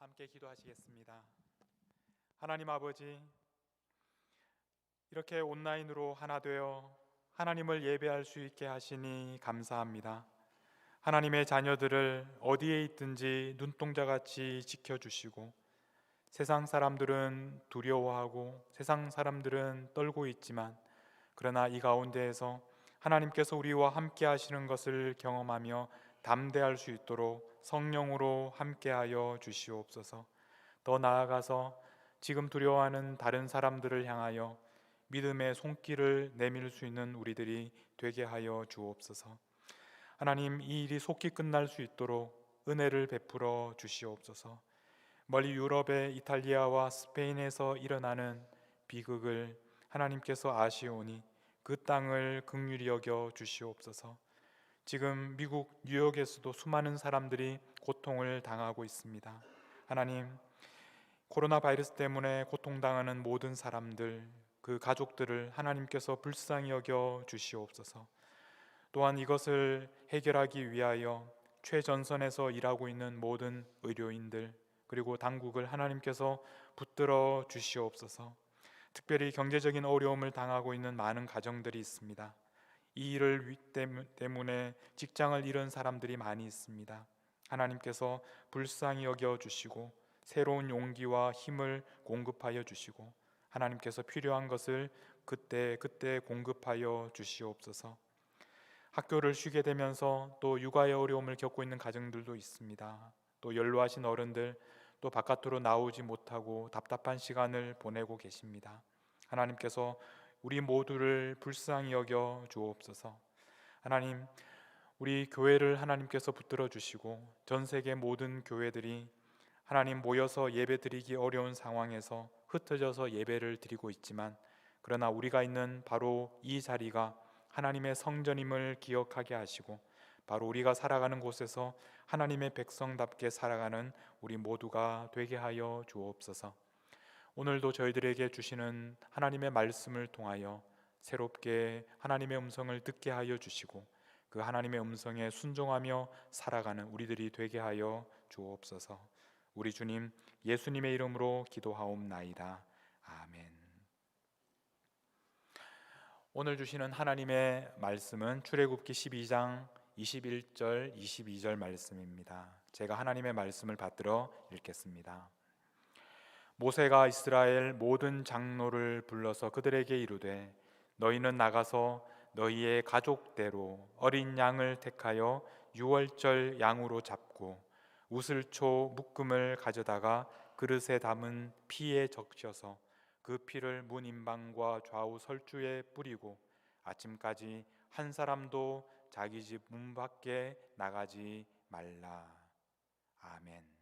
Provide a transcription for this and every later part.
함께 기도하시겠습니다. 하나님 아버지, 이렇게 온라인으로 하나 되어 하나님을 예배할 수 있게 하시니 감사합니다. 하나님의 자녀들을 어디에 있든지 눈동자같이 지켜주시고, 세상 사람들은 두려워하고 세상 사람들은 떨고 있지만, 그러나 이 가운데에서 하나님께서 우리와 함께 하시는 것을 경험하며 담대할 수 있도록 성령으로 함께하여 주시옵소서. 더 나아가서 지금 두려워하는 다른 사람들을 향하여 믿음의 손길을 내밀 수 있는 우리들이 되게 하여 주옵소서. 하나님, 이 일이 속히 끝날 수 있도록 은혜를 베풀어 주시옵소서. 멀리 유럽의 이탈리아와 스페인에서 일어나는 비극을 하나님께서 아시오니 그 땅을 긍휼히 여겨 주시옵소서. 지금 미국 뉴욕에서도 수많은 사람들이 고통을 당하고 있습니다. 하나님, 코로나 바이러스 때문에 고통당하는 모든 사람들, 그 가족들을 하나님께서 불쌍히 여겨 주시옵소서. 또한 이것을 해결하기 위하여 최전선에서 일하고 있는 모든 의료인들, 그리고 당국을 하나님께서 붙들어 주시옵소서. 특별히 경제적인 어려움을 당하고 있는 많은 가정들이 있습니다. 이 일을 때문에 직장을 잃은 사람들이 많이 있습니다. 하나님께서 불쌍히 여겨 주시고 새로운 용기와 힘을 공급하여 주시고, 하나님께서 필요한 것을 그때 공급하여 주시옵소서. 학교를 쉬게 되면서 또 육아의 어려움을 겪고 있는 가정들도 있습니다. 또 연로하신 어른들, 또 바깥으로 나오지 못하고 답답한 시간을 보내고 계십니다. 하나님께서 우리 모두를 불쌍히 여겨 주옵소서. 하나님, 우리 교회를 하나님께서 붙들어 주시고 전 세계 모든 교회들이 하나님 모여서 예배 드리기 어려운 상황에서 흩어져서 예배를 드리고 있지만, 그러나 우리가 있는 바로 이 자리가 하나님의 성전임을 기억하게 하시고, 바로 우리가 살아가는 곳에서 하나님의 백성답게 살아가는 우리 모두가 되게 하여 주옵소서. 오늘도 저희들에게 주시는 하나님의 말씀을 통하여 새롭게 하나님의 음성을 듣게 하여 주시고, 그 하나님의 음성에 순종하며 살아가는 우리들이 되게 하여 주옵소서. 우리 주님 예수님의 이름으로 기도하옵나이다. 아멘. 오늘 주시는 하나님의 말씀은 출애굽기 12장 21절 22절 말씀입니다. 제가 하나님의 말씀을 받들어 읽겠습니다. 모세가 이스라엘 모든 장로를 불러서 그들에게 이르되, 너희는 나가서 너희의 가족대로 어린 양을 택하여 유월절 양으로 잡고 우슬초 묶음을 가져다가 그릇에 담은 피에 적셔서 그 피를 문 임방과 좌우 설주에 뿌리고 아침까지 한 사람도 자기 집 문 밖에 나가지 말라. 아멘.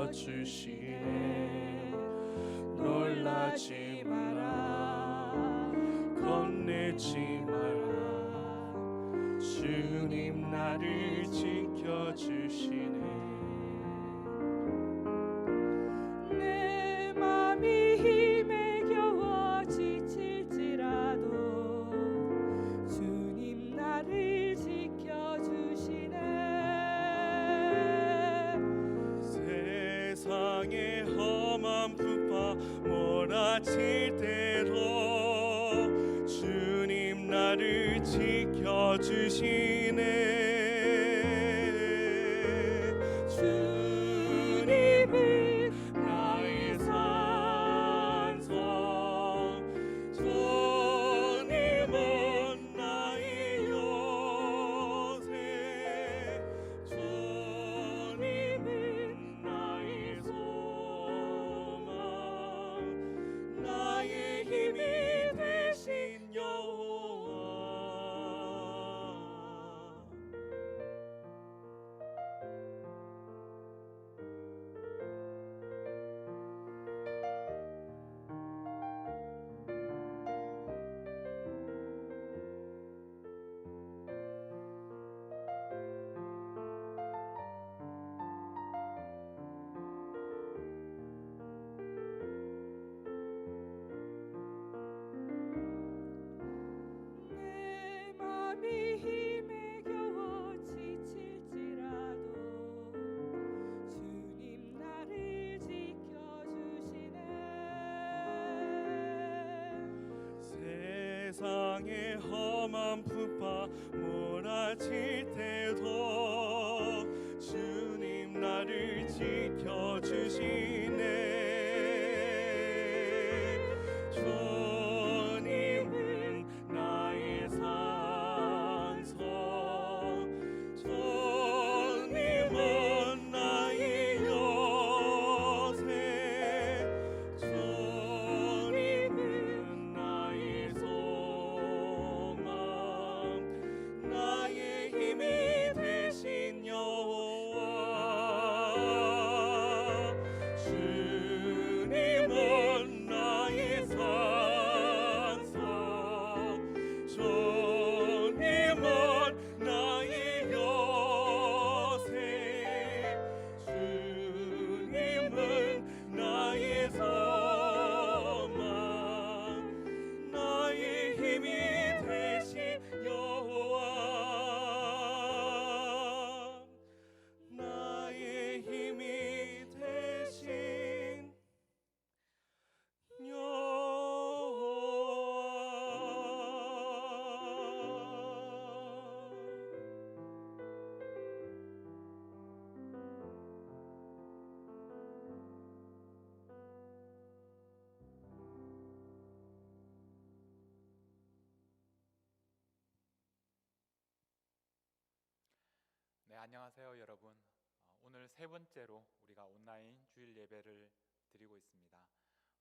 주시네. 놀라지 마라, 겁내지 마라. 주님 나를 지켜주시네. 내 맘이 힘에 겨워 지칠지라도 주님 나를 지켜주시네. 세상의 험한 부파 몰아칠 때도 주님 나를 지켜주시네. 주님은 나의 산성, 주님은 나의 요새, 주님은 나의 소망, 나의 힘이 되신 여호와. 내 맘이 힘에 겨워 지칠지라도 주님 나를 지켜주시네. 세상의 험한 풍파 몰아칠 때도 주님 나를 지켜주시네. 주님은 나의 산성, 주님은 나의 요새, 주님은 나의 소망, 나의 힘이 되신 여호와. 주님은 나의 산성, 주님은 나의 요새, 주님은 나의 소망, 나의 힘이 되신 여호와. 나의 힘이 되신 네, 안녕하세요, 여러분. 오늘 세 번째로 우리가 온라인 주일 예배를 드리고 있습니다.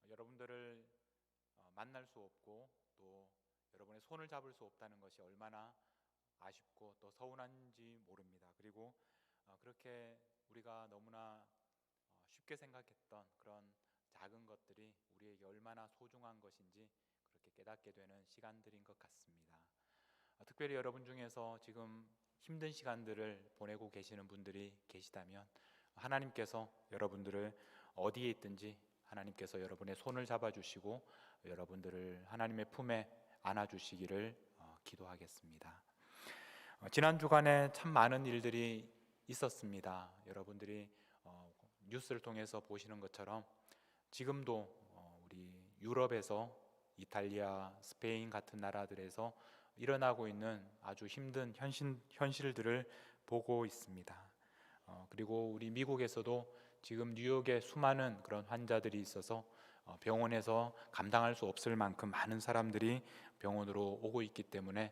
여러분들을 만날 수 없고 또 여러분의 손을 잡을 수 없다는 것이 얼마나 아쉽고 또 서운한지 모릅니다. 그리고 그렇게 우리가 너무나 쉽게 생각했던 그런 작은 것들이 우리에게 얼마나 소중한 것인지 그렇게 깨닫게 되는 시간들인 것 같습니다. 특별히 여러분 중에서 지금 힘든 시간들을 보내고 계시는 분들이 계시다면 하나님께서 여러분들을 어디에 있든지 하나님께서 여러분의 손을 잡아주시고 여러분들을 하나님의 품에 안아주시기를 기도하겠습니다. 지난 주간에 참 많은 일들이 있었습니다. 여러분들이 뉴스를 통해서 보시는 것처럼 지금도 우리 유럽에서 이탈리아, 스페인 같은 나라들에서 일어나고 있는 아주 힘든 현실들을 보고 있습니다. 그리고 우리 미국에서도 지금 뉴욕에 수많은 그런 환자들이 있어서 병원에서 감당할 수 없을 만큼 많은 사람들이 병원으로 오고 있기 때문에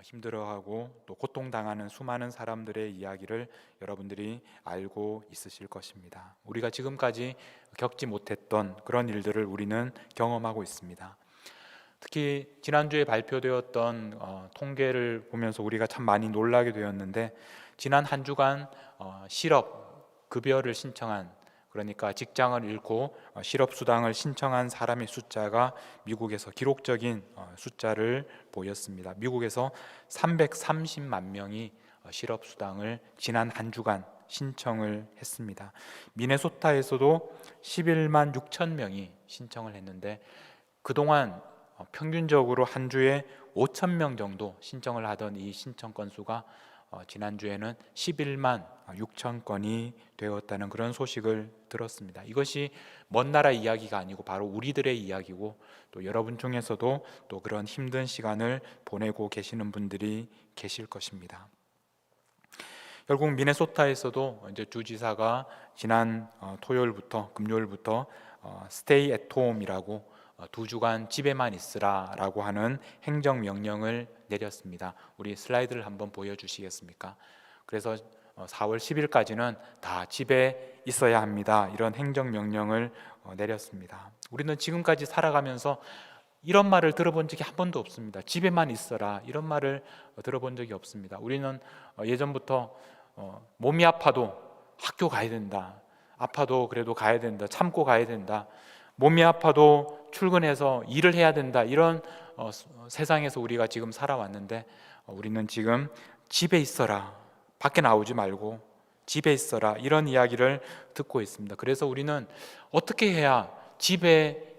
힘들어하고 또 고통당하는 수많은 사람들의 이야기를 여러분들이 알고 있으실 것입니다. 우리가 지금까지 겪지 못했던 그런 일들을 우리는 경험하고 있습니다. 특히 지난주에 발표되었던 통계를 보면서 우리가 참 많이 놀라게 되었는데 지난 한 주간 실업 급여를 신청한, 그러니까 직장을 잃고 실업수당을 신청한 사람의 숫자가 미국에서 기록적인 숫자를 보였습니다. 미국에서 330만 명이 실업수당을 지난 한 주간 신청을 했습니다. 미네소타에서도 11만 6천 명이 신청을 했는데 그동안 평균적으로 한 주에 5천 명 정도 신청을 하던 이 신청 건수가 지난주에는 11만 6천 건이 되었다는 그런 소식을 들었습니다. 이것이 먼 나라 이야기가 아니고 바로 우리들의 이야기고, 또 여러분 중에서도 또 그런 힘든 시간을 보내고 계시는 분들이 계실 것입니다. 결국 미네소타에서도 이제 주지사가 지난 토요일부터 금요일부터 스테이 앳 홈이라고 2주간 집에만 있으라라고 하는 행정명령을 내렸습니다. 우리 슬라이드를 한번 보여주시겠습니까? 그래서 4월 10일까지는 다 집에 있어야 합니다. 이런 행정명령을 내렸습니다. 우리는 지금까지 살아가면서 이런 말을 들어본 적이 한 번도 없습니다. 집에만 있어라, 이런 말을 들어본 적이 없습니다. 우리는 예전부터 몸이 아파도 학교 가야 된다, 아파도 그래도 가야 된다, 참고 가야 된다, 몸이 아파도 출근해서 일을 해야 된다, 이런 세상에서 우리가 지금 살아왔는데, 우리는 지금 집에 있어라, 밖에 나오지 말고 집에 있어라, 이런 이야기를 듣고 있습니다. 그래서 우리는 어떻게 해야 집에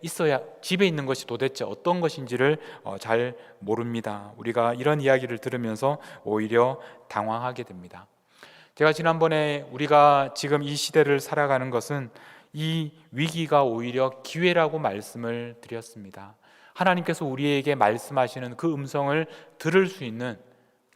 있는 것이 도대체 어떤 것인지를 잘 모릅니다. 우리가 이런 이야기를 들으면서 오히려 당황하게 됩니다. 제가 지난번에 우리가 지금 이 시대를 살아가는 것은 이 위기가 오히려 기회라고 말씀을 드렸습니다. 하나님께서 우리에게 말씀하시는 그 음성을 들을 수 있는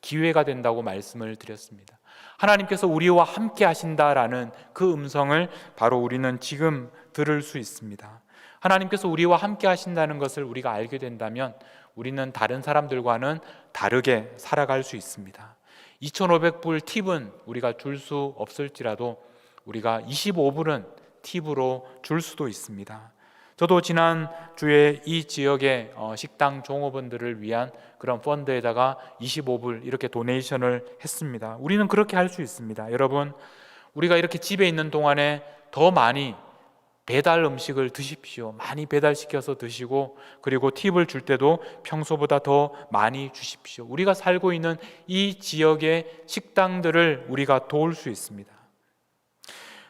기회가 된다고 말씀을 드렸습니다. 하나님께서 우리와 함께 하신다라는 그 음성을 바로 우리는 지금 들을 수 있습니다. 하나님께서 우리와 함께 하신다는 것을 우리가 알게 된다면 우리는 다른 사람들과는 다르게 살아갈 수 있습니다. 2,500불 팁은 우리가 줄 수 없을지라도 우리가 25불은 팁으로 줄 수도 있습니다. 저도 지난 주에 이 지역의 식당 종업원들을 위한 그런 펀드에다가 25불 이렇게 도네이션을 했습니다. 우리는 그렇게 할 수 있습니다. 여러분, 우리가 이렇게 집에 있는 동안에 더 많이 배달 음식을 드십시오. 많이 배달시켜서 드시고, 그리고 팁을 줄 때도 평소보다 더 많이 주십시오. 우리가 살고 있는 이 지역의 식당들을 우리가 도울 수 있습니다.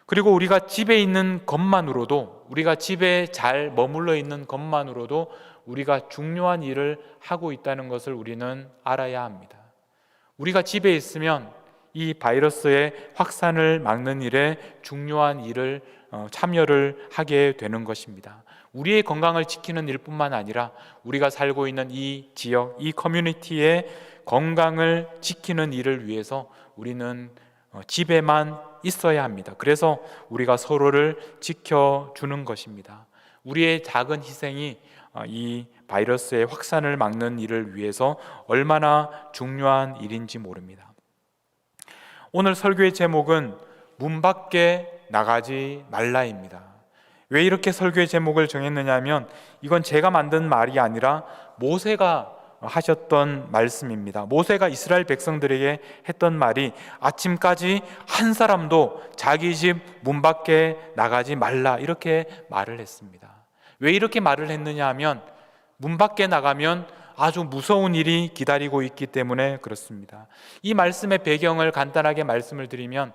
그리고 우리가 집에 있는 것만으로도, 우리가 집에 잘 머물러 있는 것만으로도 우리가 중요한 일을 하고 있다는 것을 우리는 알아야 합니다. 우리가 집에 있으면 이 바이러스의 확산을 막는 일에 중요한 일을 참여를 하게 되는 것입니다. 우리의 건강을 지키는 일뿐만 아니라 우리가 살고 있는 이 지역, 이 커뮤니티의 건강을 지키는 일을 위해서 우리는 집에만 있어야 합니다. 그래서 우리가 서로를 지켜주는 것입니다. 우리의 작은 희생이 이 바이러스의 확산을 막는 일을 위해서 얼마나 중요한 일인지 모릅니다. 오늘 설교의 제목은 문 밖에 나가지 말라입니다. 왜 이렇게 설교의 제목을 정했느냐 하면 이건 제가 만든 말이 아니라 모세가 하셨던 말씀입니다. 모세가 이스라엘 백성들에게 했던 말이 아침까지 한 사람도 자기 집 문 밖에 나가지 말라, 이렇게 말을 했습니다. 왜 이렇게 말을 했느냐 하면 문 밖에 나가면 아주 무서운 일이 기다리고 있기 때문에 그렇습니다. 이 말씀의 배경을 간단하게 말씀을 드리면,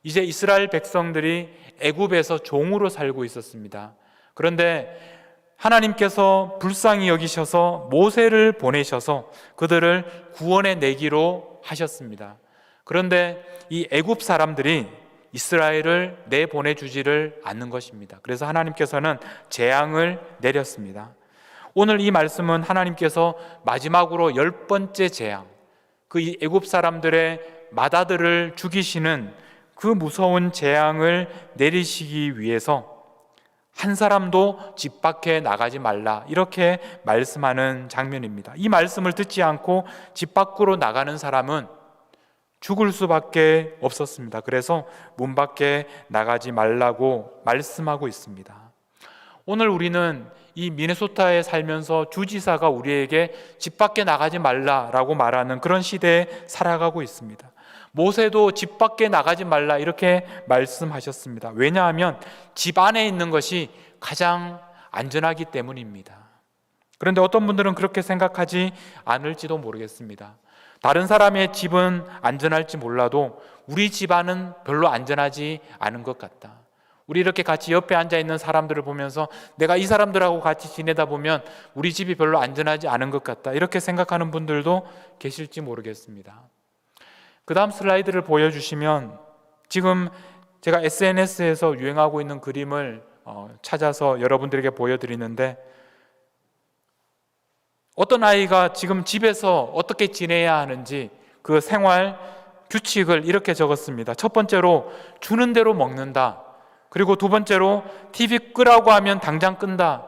이제 이스라엘 백성들이 애굽에서 종으로 살고 있었습니다. 그런데 하나님께서 불쌍히 여기셔서 모세를 보내셔서 그들을 구원해 내기로 하셨습니다. 그런데 이 애굽 사람들이 이스라엘을 내보내주지를 않는 것입니다. 그래서 하나님께서는 재앙을 내렸습니다. 오늘 이 말씀은 하나님께서 마지막으로 10번째 재앙, 그 애굽 사람들의 맏아들을 죽이시는 그 무서운 재앙을 내리시기 위해서 한 사람도 집 밖에 나가지 말라, 이렇게 말씀하는 장면입니다. 이 말씀을 듣지 않고 집 밖으로 나가는 사람은 죽을 수밖에 없었습니다. 그래서 문 밖에 나가지 말라고 말씀하고 있습니다. 오늘 우리는 이 미네소타에 살면서 주지사가 우리에게 집 밖에 나가지 말라라고 말하는 그런 시대에 살아가고 있습니다. 모세도 집 밖에 나가지 말라 이렇게 말씀하셨습니다. 왜냐하면 집 안에 있는 것이 가장 안전하기 때문입니다. 그런데 어떤 분들은 그렇게 생각하지 않을지도 모르겠습니다. 다른 사람의 집은 안전할지 몰라도 우리 집안은 별로 안전하지 않은 것 같다. 우리 이렇게 같이 옆에 앉아있는 사람들을 보면서 내가 이 사람들하고 같이 지내다 보면 우리 집이 별로 안전하지 않은 것 같다, 이렇게 생각하는 분들도 계실지 모르겠습니다. 그 다음 슬라이드를 보여주시면 지금 제가 SNS에서 유행하고 있는 그림을 찾아서 여러분들에게 보여드리는데, 어떤 아이가 지금 집에서 어떻게 지내야 하는지 그 생활 규칙을 이렇게 적었습니다. 첫 번째로 주는 대로 먹는다. 그리고 두 번째로 TV 끄라고 하면 당장 끈다.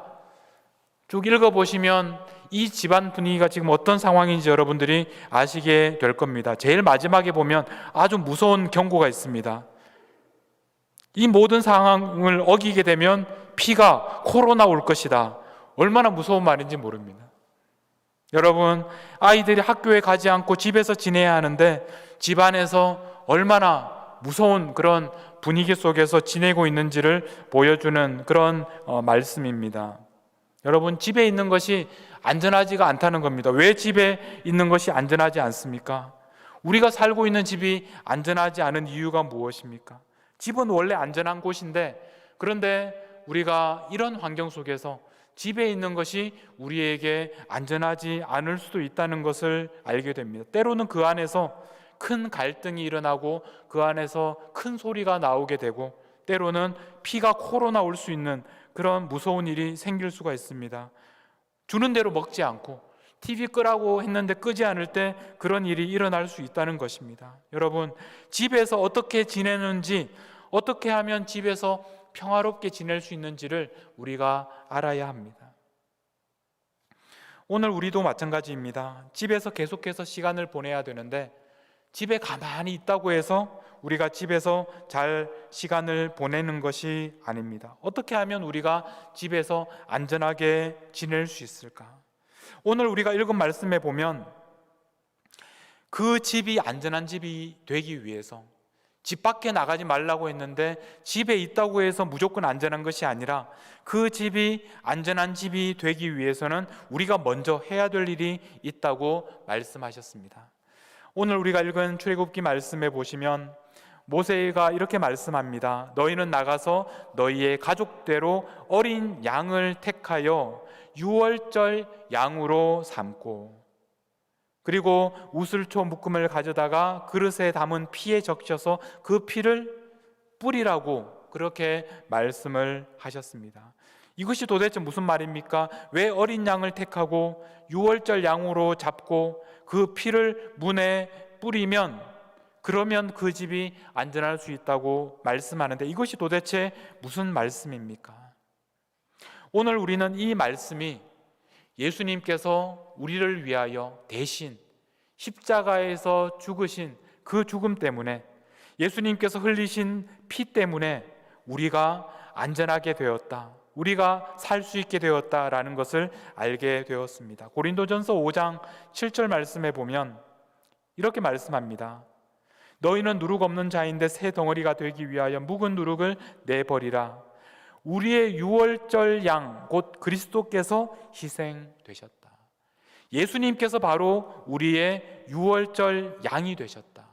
쭉 읽어보시면 이 집안 분위기가 지금 어떤 상황인지 여러분들이 아시게 될 겁니다. 제일 마지막에 보면 아주 무서운 경고가 있습니다. 이 모든 상황을 어기게 되면 피가 코로 나올 것이다. 얼마나 무서운 말인지 모릅니다. 여러분, 아이들이 학교에 가지 않고 집에서 지내야 하는데 집안에서 얼마나 무서운 그런 분위기 속에서 지내고 있는지를 보여주는 그런 말씀입니다. 여러분, 집에 있는 것이 안전하지가 않다는 겁니다. 왜 집에 있는 것이 안전하지 않습니까? 우리가 살고 있는 집이 안전하지 않은 이유가 무엇입니까? 집은 원래 안전한 곳인데, 그런데 우리가 이런 환경 속에서 집에 있는 것이 우리에게 안전하지 않을 수도 있다는 것을 알게 됩니다. 때로는 그 안에서 큰 갈등이 일어나고 그 안에서 큰 소리가 나오게 되고, 때로는 피가 코로 나올 수 있는 그런 무서운 일이 생길 수가 있습니다. 주는 대로 먹지 않고 TV 끄라고 했는데 끄지 않을 때 그런 일이 일어날 수 있다는 것입니다. 여러분, 집에서 어떻게 지내는지, 어떻게 하면 집에서 평화롭게 지낼 수 있는지를 우리가 알아야 합니다. 오늘 우리도 마찬가지입니다. 집에서 계속해서 시간을 보내야 되는데, 집에 가만히 있다고 해서 우리가 집에서 잘 시간을 보내는 것이 아닙니다. 어떻게 하면 우리가 집에서 안전하게 지낼 수 있을까? 오늘 우리가 읽은 말씀에 보면 그 집이 안전한 집이 되기 위해서 집 밖에 나가지 말라고 했는데, 집에 있다고 해서 무조건 안전한 것이 아니라 그 집이 안전한 집이 되기 위해서는 우리가 먼저 해야 될 일이 있다고 말씀하셨습니다. 오늘 우리가 읽은 출애굽기 말씀에 보시면 모세가 이렇게 말씀합니다. 너희는 나가서 너희의 가족대로 어린 양을 택하여 유월절 양으로 삼고, 그리고 우슬초 묶음을 가져다가 그릇에 담은 피에 적셔서 그 피를 뿌리라고 그렇게 말씀을 하셨습니다. 이것이 도대체 무슨 말입니까? 왜 어린 양을 택하고 유월절 양으로 잡고 그 피를 문에 뿌리면 그러면 그 집이 안전할 수 있다고 말씀하는데, 이것이 도대체 무슨 말씀입니까? 오늘 우리는 이 말씀이 예수님께서 우리를 위하여 대신 십자가에서 죽으신 그 죽음 때문에, 예수님께서 흘리신 피 때문에 우리가 안전하게 되었다, 우리가 살 수 있게 되었다라는 것을 알게 되었습니다. 고린도전서 5장 7절 말씀에 보면 이렇게 말씀합니다. 너희는 누룩 없는 자인데 새 덩어리가 되기 위하여 묵은 누룩을 내버리라. 우리의 유월절 양 곧 그리스도께서 희생되셨다. 예수님께서 바로 우리의 유월절 양이 되셨다.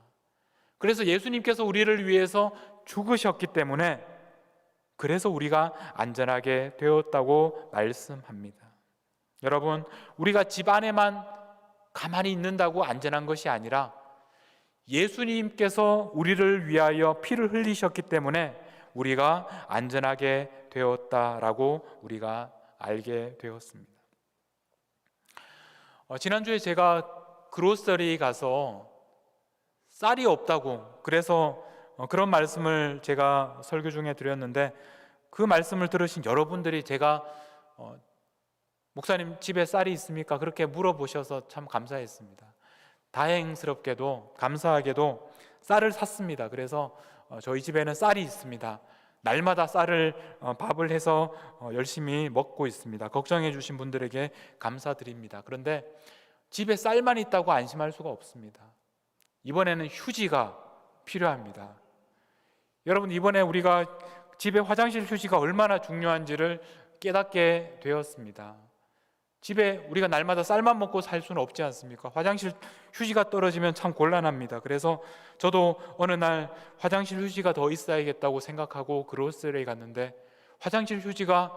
그래서 예수님께서 우리를 위해서 죽으셨기 때문에, 그래서 우리가 안전하게 되었다고 말씀합니다. 여러분, 우리가 집 안에만 가만히 있는다고 안전한 것이 아니라 예수님께서 우리를 위하여 피를 흘리셨기 때문에 우리가 안전하게 되었다라고 우리가 알게 되었습니다. 지난주에 제가 그로서리 가서 쌀이 없다고, 그래서 그런 말씀을 제가 설교 중에 드렸는데, 그 말씀을 들으신 여러분들이 제가 목사님 집에 쌀이 있습니까? 그렇게 물어보셔서 참 감사했습니다. 다행스럽게도 감사하게도 쌀을 샀습니다. 그래서 저희 집에는 쌀이 있습니다. 날마다 쌀을 밥을 해서 열심히 먹고 있습니다. 걱정해 주신 분들에게 감사드립니다. 그런데 집에 쌀만 있다고 안심할 수가 없습니다. 이번에는 휴지가 필요합니다. 여러분, 이번에 우리가 집에 화장실 휴지가 얼마나 중요한지를 깨닫게 되었습니다. 집에 우리가 날마다 쌀만 먹고 살 수는 없지 않습니까? 화장실 휴지가 떨어지면 참 곤란합니다. 그래서 저도 어느 날 화장실 휴지가 더 있어야겠다고 생각하고 그로스리에 갔는데 화장실 휴지가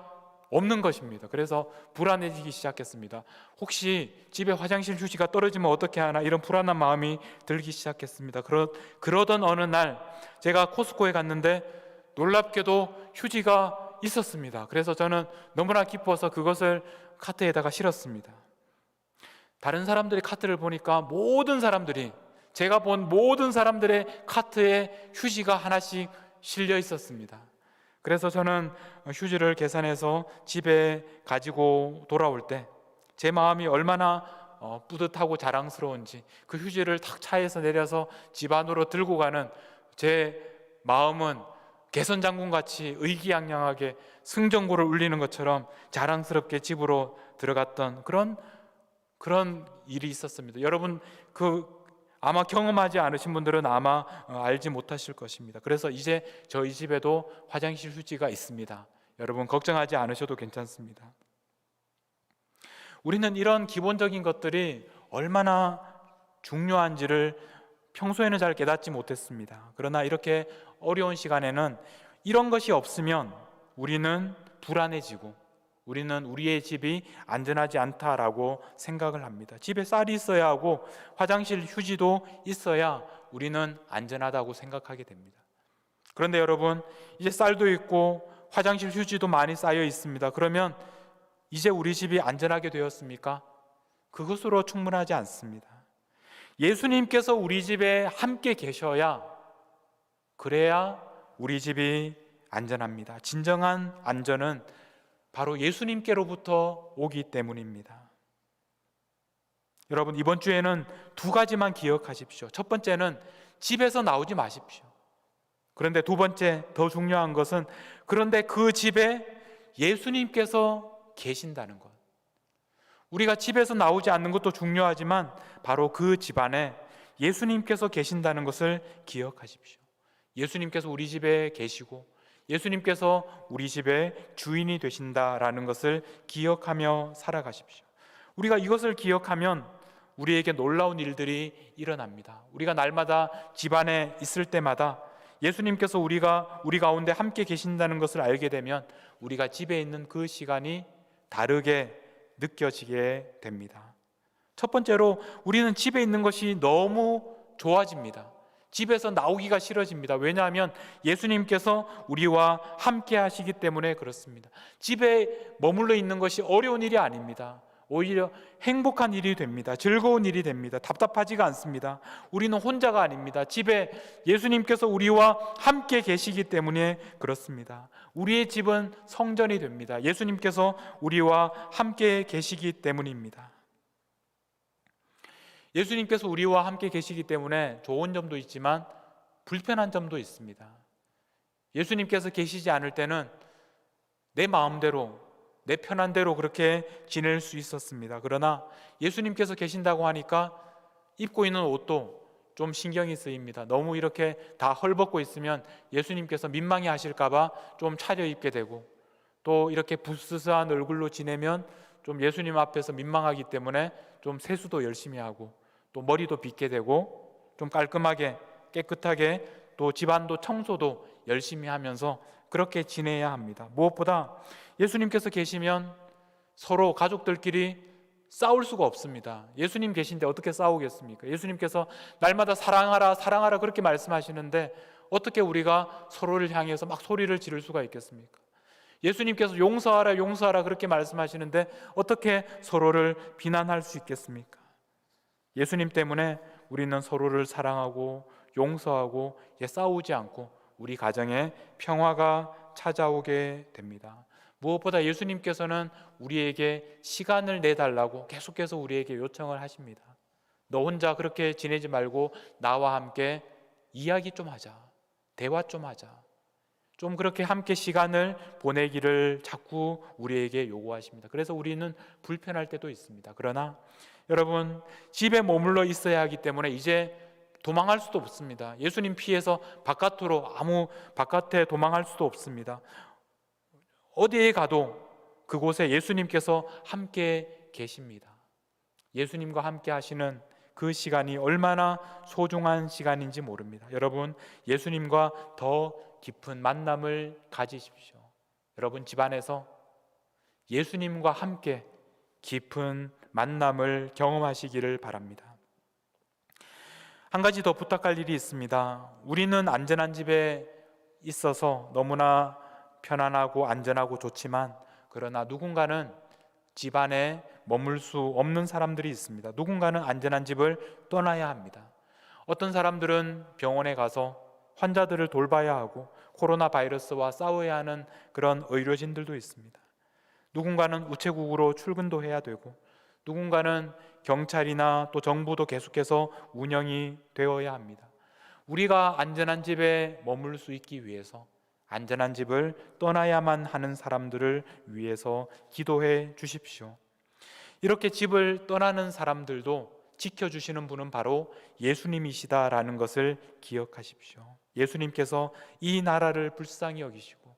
없는 것입니다. 그래서 불안해지기 시작했습니다. 혹시 집에 화장실 휴지가 떨어지면 어떻게 하나, 이런 불안한 마음이 들기 시작했습니다. 그러던 어느 날 제가 코스코에 갔는데 놀랍게도 휴지가 있었습니다. 그래서 저는 너무나 기뻐서 그것을 카트에다가 실었습니다. 다른 사람들의 카트를 보니까 모든 사람들이, 제가 본 모든 사람들의 카트에 휴지가 하나씩 실려 있었습니다. 그래서 저는 휴지를 계산해서 집에 가지고 돌아올 때 제 마음이 얼마나 뿌듯하고 자랑스러운지, 그 휴지를 탁 차에서 내려서 집 안으로 들고 가는 제 마음은 개선장군같이 의기양양하게 승전고를 울리는 것처럼 자랑스럽게 집으로 들어갔던 그런 일이 있었습니다. 여러분, 아마 경험하지 않으신 분들은 아마 알지 못하실 것입니다. 그래서 이제 저희 집에도 화장실 휴지가 있습니다. 여러분 걱정하지 않으셔도 괜찮습니다. 우리는 이런 기본적인 것들이 얼마나 중요한지를 평소에는 잘 깨닫지 못했습니다. 그러나 이렇게 어려운 시간에는 이런 것이 없으면 우리는 불안해지고, 우리는 우리의 집이 안전하지 않다라고 생각을 합니다. 집에 쌀이 있어야 하고 화장실 휴지도 있어야 우리는 안전하다고 생각하게 됩니다. 그런데 여러분, 이제 쌀도 있고 화장실 휴지도 많이 쌓여 있습니다. 그러면 이제 우리 집이 안전하게 되었습니까? 그것으로 충분하지 않습니다. 예수님께서 우리 집에 함께 계셔야, 그래야 우리 집이 안전합니다. 진정한 안전은 바로 예수님께로부터 오기 때문입니다. 여러분, 이번 주에는 두 가지만 기억하십시오. 첫 번째는 집에서 나오지 마십시오. 그런데 두 번째, 더 중요한 것은, 그런데 그 집에 예수님께서 계신다는 것. 우리가 집에서 나오지 않는 것도 중요하지만 바로 그 집안에 예수님께서 계신다는 것을 기억하십시오. 예수님께서 우리 집에 계시고 예수님께서 우리 집의 주인이 되신다라는 것을 기억하며 살아가십시오. 우리가 이것을 기억하면 우리에게 놀라운 일들이 일어납니다. 우리가 날마다 집안에 있을 때마다 예수님께서 우리 가운데 함께 계신다는 것을 알게 되면 우리가 집에 있는 그 시간이 다르게 느껴지게 됩니다. 첫 번째로, 우리는 집에 있는 것이 너무 좋아집니다. 집에서 나오기가 싫어집니다. 왜냐하면 예수님께서 우리와 함께 하시기 때문에 그렇습니다. 집에 머물러 있는 것이 어려운 일이 아닙니다. 오히려 행복한 일이 됩니다. 즐거운 일이 됩니다. 답답하지가 않습니다. 우리는 혼자가 아닙니다. 집에 예수님께서 우리와 함께 계시기 때문에 그렇습니다. 우리의 집은 성전이 됩니다. 예수님께서 우리와 함께 계시기 때문입니다. 예수님께서 우리와 함께 계시기 때문에 좋은 점도 있지만 불편한 점도 있습니다. 예수님께서 계시지 않을 때는 내 마음대로, 내 편한 대로 그렇게 지낼 수 있었습니다. 그러나 예수님께서 계신다고 하니까 입고 있는 옷도 좀 신경이 쓰입니다. 너무 이렇게 다 헐벗고 있으면 예수님께서 민망해 하실까봐 좀 차려입게 되고, 또 이렇게 부스스한 얼굴로 지내면 좀 예수님 앞에서 민망하기 때문에 좀 세수도 열심히 하고, 또 머리도 빗게 되고, 좀 깔끔하게 깨끗하게 또 집안도 청소도 열심히 하면서 그렇게 지내야 합니다. 무엇보다 예수님께서 계시면 서로 가족들끼리 싸울 수가 없습니다. 예수님 계신데 어떻게 싸우겠습니까? 예수님께서 날마다 사랑하라 사랑하라 그렇게 말씀하시는데 어떻게 우리가 서로를 향해서 막 소리를 지를 수가 있겠습니까? 예수님께서 용서하라 용서하라 그렇게 말씀하시는데 어떻게 서로를 비난할 수 있겠습니까? 예수님 때문에 우리는 서로를 사랑하고 용서하고 싸우지 않고 우리 가정에 평화가 찾아오게 됩니다. 무엇보다 예수님께서는 우리에게 시간을 내달라고 계속해서 우리에게 요청을 하십니다. 너 혼자 그렇게 지내지 말고 나와 함께 이야기 좀 하자, 대화 좀 하자, 좀 그렇게 함께 시간을 보내기를 자꾸 우리에게 요구하십니다. 그래서 우리는 불편할 때도 있습니다. 그러나 여러분, 집에 머물러 있어야 하기 때문에 이제 도망할 수도 없습니다. 예수님 피해서 바깥에 도망할 수도 없습니다. 어디에 가도 그곳에 예수님께서 함께 계십니다. 예수님과 함께 하시는 그 시간이 얼마나 소중한 시간인지 모릅니다. 여러분, 예수님과 더 깊은 만남을 가지십시오. 여러분, 집안에서 예수님과 함께 깊은 만남을 경험하시기를 바랍니다. 한 가지 더 부탁할 일이 있습니다. 우리는 안전한 집에 있어서 너무나 편안하고 안전하고 좋지만, 그러나 누군가는 집 안에 머물 수 없는 사람들이 있습니다. 누군가는 안전한 집을 떠나야 합니다. 어떤 사람들은 병원에 가서 환자들을 돌봐야 하고 코로나 바이러스와 싸워야 하는 그런 의료진들도 있습니다. 누군가는 우체국으로 출근도 해야 되고, 누군가는 경찰이나 또 정부도 계속해서 운영이 되어야 합니다. 우리가 안전한 집에 머물 수 있기 위해서 안전한 집을 떠나야만 하는 사람들을 위해서 기도해 주십시오. 이렇게 집을 떠나는 사람들도 지켜주시는 분은 바로 예수님이시다라는 것을 기억하십시오. 예수님께서 이 나라를 불쌍히 여기시고,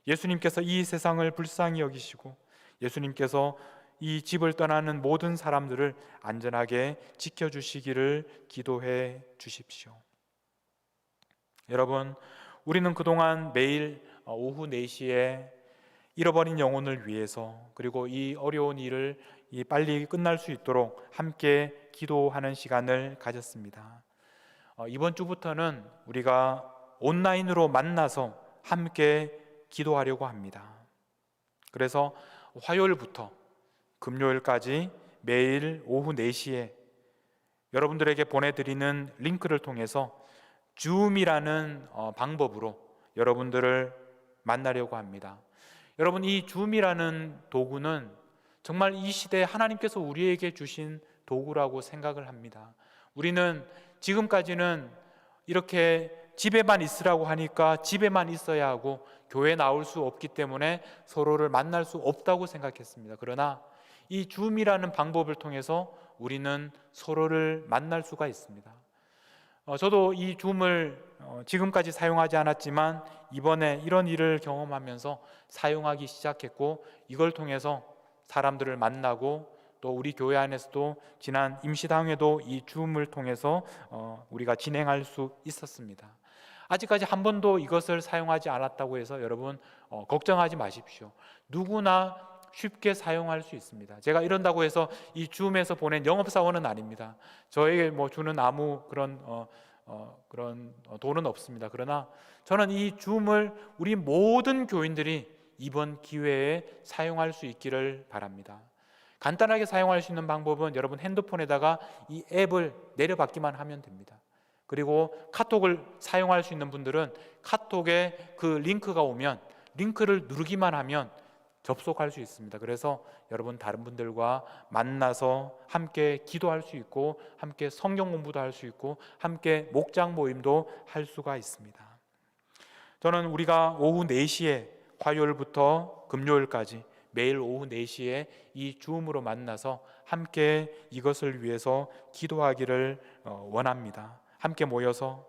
예수님께서 이 세상을 불쌍히 여기시고, 예수님께서 이 집을 떠나는 모든 사람들을 안전하게 지켜주시기를 기도해 주십시오. 여러분, 우리는 그동안 매일 오후 4시에 잃어버린 영혼을 위해서, 그리고 이 어려운 일을 빨리 끝날 수 있도록 함께 기도하는 시간을 가졌습니다. 이번 주부터는 우리가 온라인으로 만나서 함께 기도하려고 합니다. 그래서 화요일부터 금요일까지 매일 오후 4시에 여러분들에게 보내드리는 링크를 통해서 줌이라는 방법으로 여러분들을 만나려고 합니다. 여러분, 이 줌이라는 도구는 정말 이 시대에 하나님께서 우리에게 주신 도구라고 생각을 합니다. 우리는 지금까지는 이렇게 집에만 있으라고 하니까 집에만 있어야 하고 교회 나올 수 없기 때문에 서로를 만날 수 없다고 생각했습니다. 그러나 이 줌이라는 방법을 통해서 우리는 서로를 만날 수가 있습니다. 저도 이 줌을 지금까지 사용하지 않았지만 이번에 이런 일을 경험하면서 사용하기 시작했고, 이걸 통해서 사람들을 만나고, 또 우리 교회 안에서도 지난 임시당회도 이 줌을 통해서 우리가 진행할 수 있었습니다. 아직까지 한 번도 이것을 사용하지 않았다고 해서 여러분 걱정하지 마십시오. 누구나 쉽게 사용할 수 있습니다. 제가 이런다고 해서 이 줌에서 보낸 영업사원은 아닙니다. 저에게 주는 아무 그런 돈은 없습니다. 그러나 저는 이 줌을 우리 모든 교인들이 이번 기회에 사용할 수 있기를 바랍니다. 간단하게 사용할 수 있는 방법은 여러분 핸드폰에다가 이 앱을 내려받기만 하면 됩니다. 그리고 카톡을 사용할 수 있는 분들은 카톡에 그 링크가 오면 링크를 누르기만 하면 접속할 수 있습니다. 그래서 여러분 다른 분들과 만나서 함께 기도할 수 있고, 함께 성경 공부도 할 수 있고, 함께 목장 모임도 할 수가 있습니다. 저는 우리가 오후 4시에 화요일부터 금요일까지 매일 오후 4시에 이 줌으로 만나서 함께 이것을 위해서 기도하기를 원합니다. 함께 모여서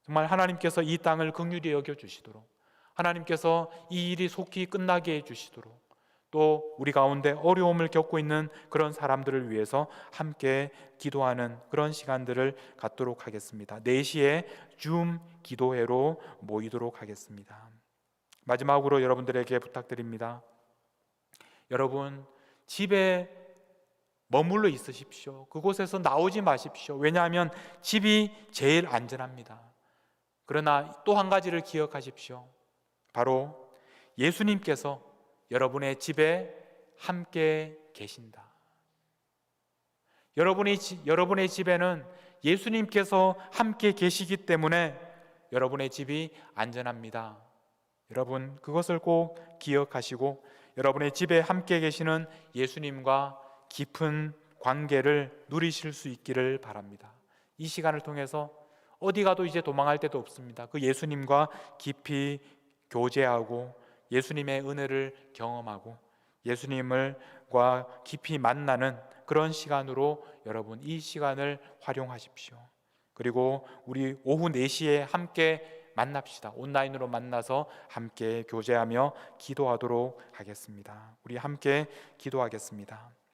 정말 하나님께서 이 땅을 긍휼히 여겨주시도록, 하나님께서 이 일이 속히 끝나게 해주시도록, 또 우리 가운데 어려움을 겪고 있는 그런 사람들을 위해서 함께 기도하는 그런 시간들을 갖도록 하겠습니다. 4시에 줌 기도회로 모이도록 하겠습니다. 마지막으로 여러분들에게 부탁드립니다. 여러분, 집에 머물러 있으십시오. 그곳에서 나오지 마십시오. 왜냐하면 집이 제일 안전합니다. 그러나 또 한 가지를 기억하십시오. 바로 예수님께서 여러분의 집에 함께 계신다. 여러분의 집에는 예수님께서 함께 계시기 때문에 여러분의 집이 안전합니다. 여러분, 그것을 꼭 기억하시고 여러분의 집에 함께 계시는 예수님과 깊은 관계를 누리실 수 있기를 바랍니다. 이 시간을 통해서 어디 가도 이제 도망할 데도 없습니다. 그 예수님과 깊이 교제하고 예수님의 은혜를 경험하고 예수님과 깊이 만나는 그런 시간으로 여러분 이 시간을 활용하십시오. 그리고 우리 오후 4시에 함께 만납시다. 온라인으로 만나서 함께 교제하며 기도하도록 하겠습니다. 우리 함께 기도하겠습니다.